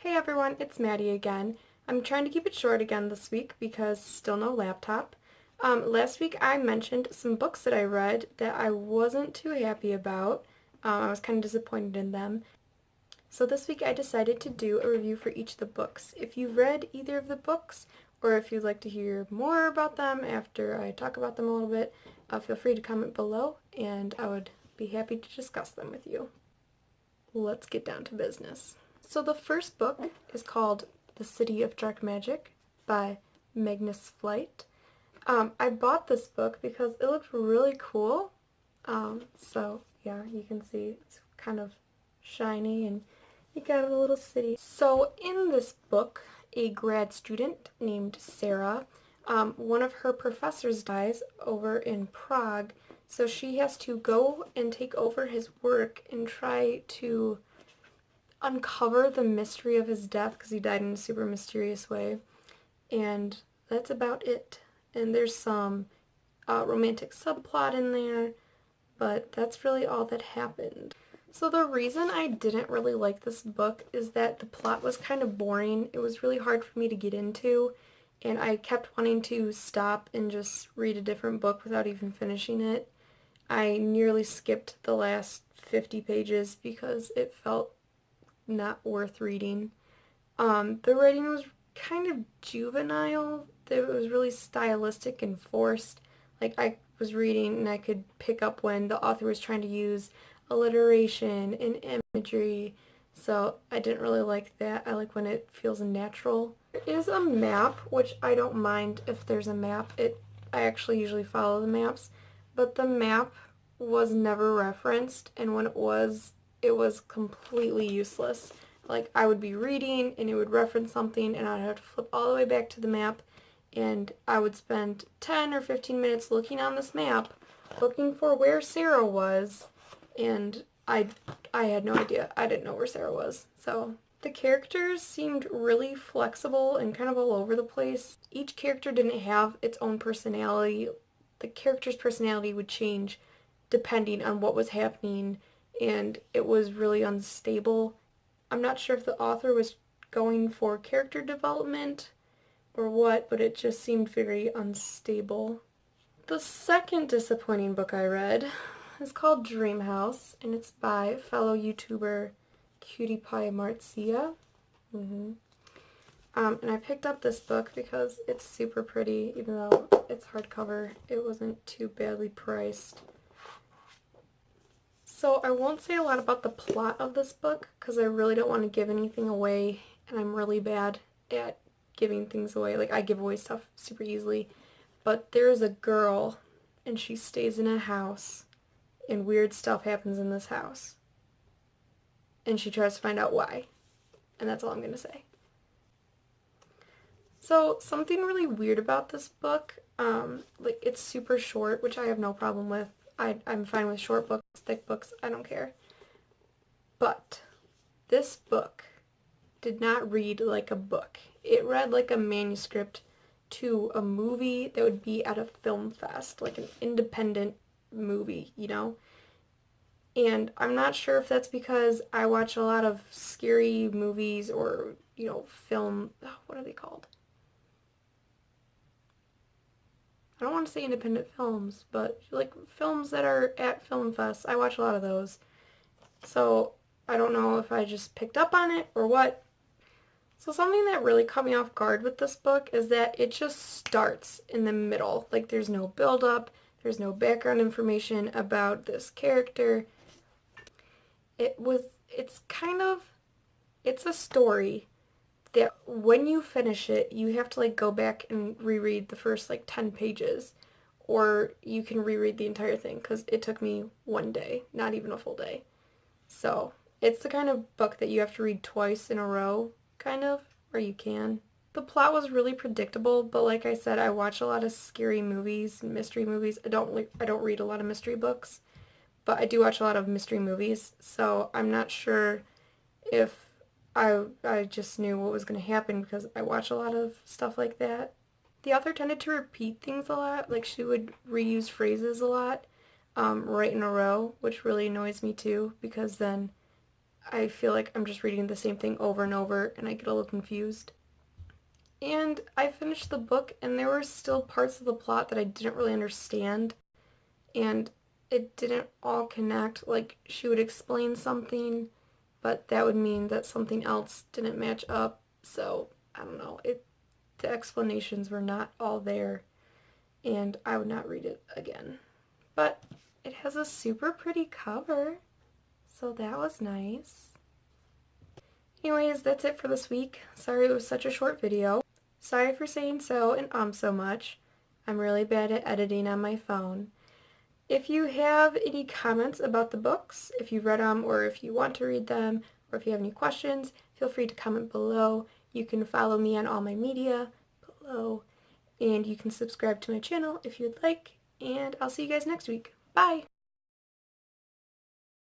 Hey everyone, it's Maddie again. I'm trying to keep it short again this week because still no laptop. Last week I mentioned some books that I read that I wasn't too happy about. I was kind of disappointed in them. So this week I decided to do a review for each of the books. If you've read either of the books, or if you'd like to hear more about them after I talk about them a little bit, feel free to comment below and I would be happy to discuss them with you. Let's get down to business. So the first book is called The City of Dark Magic by Magnus Flight. I bought this book because it looked really cool. So yeah, you can see it's kind of shiny and you got a little city. So in this book, a grad student named Sarah, one of her professors dies over in Prague, so she has to go and take over his work and try to uncover the mystery of his death because he died in a super mysterious way. And that's about it. And there's some romantic subplot in there, but that's really all that happened. So the reason I didn't really like this book is that the plot was kind of boring. It was really hard for me to get into, and I kept wanting to stop and just read a different book without even finishing it. I nearly skipped the last 50 pages because it felt not worth reading. The writing was kind of juvenile. It was really stylistic and forced. Like, I was reading and I could pick up when the author was trying to use alliteration and imagery, so I didn't really like that. I like when it feels natural. There is a map, which I don't mind if there's a map. I actually usually follow the maps, but the map was never referenced, and when it was completely useless. Like, I would be reading and it would reference something and I'd have to flip all the way back to the map, and I would spend 10 or 15 minutes looking on this map looking for where Sarah was, and I had no idea. I didn't know where Sarah was. So the characters seemed really flexible and kind of all over the place. Each character didn't have its own personality. The character's personality would change depending on what was happening, and it was really unstable. I'm not sure if the author was going for character development or what, but it just seemed very unstable. The second disappointing book I read is called Dream House, and it's by fellow YouTuber Cutie Pie Marcia. And I picked up this book because it's super pretty, even though it's hardcover. It wasn't too badly priced. So I won't say a lot about the plot of this book because I really don't want to give anything away, and I'm really bad at giving things away. Like, I give away stuff super easily. But there's a girl and she stays in a house and weird stuff happens in this house. And she tries to find out why. And that's all I'm going to say. So something really weird about this book, like, it's super short, which I have no problem with. I'm fine with short books, thick books, I don't care. But this book did not read like a book. It read like a manuscript to a movie that would be at a film fest, like an independent movie, you know? And I'm not sure if that's because I watch a lot of scary movies or, you know, what are they called? I don't want to say independent films, but like films that are at film fests. I watch a lot of those. So I don't know if I just picked up on it or what. So something that really caught me off guard with this book is that it just starts in the middle. Like, there's no build-up, there's no background information about this character. It's a story that when you finish it, you have to like go back and reread the first like 10 pages, or you can reread the entire thing, because it took me one day, not even a full day. So it's the kind of book that you have to read twice in a row, kind of, or you can. The plot was really predictable, but like I said, I watch a lot of scary movies, mystery movies. I don't read a lot of mystery books, but I do watch a lot of mystery movies, so I'm not sure if I just knew what was going to happen because I watch a lot of stuff like that. The author tended to repeat things a lot, like she would reuse phrases a lot, right in a row, which really annoys me too, because then I feel like I'm just reading the same thing over and over and I get a little confused. And I finished the book and there were still parts of the plot that I didn't really understand, and it didn't all connect. Like, she would explain something, but that would mean that something else didn't match up, so I don't know. The explanations were not all there, and I would not read it again. But it has a super pretty cover, so that was nice. Anyways, that's it for this week. Sorry it was such a short video. Sorry for saying so and so much. I'm really bad at editing on my phone. If you have any comments about the books, if you've read them or if you want to read them, or if you have any questions, feel free to comment below. You can follow me on all my media below, and you can subscribe to my channel if you'd like, and I'll see you guys next week. Bye!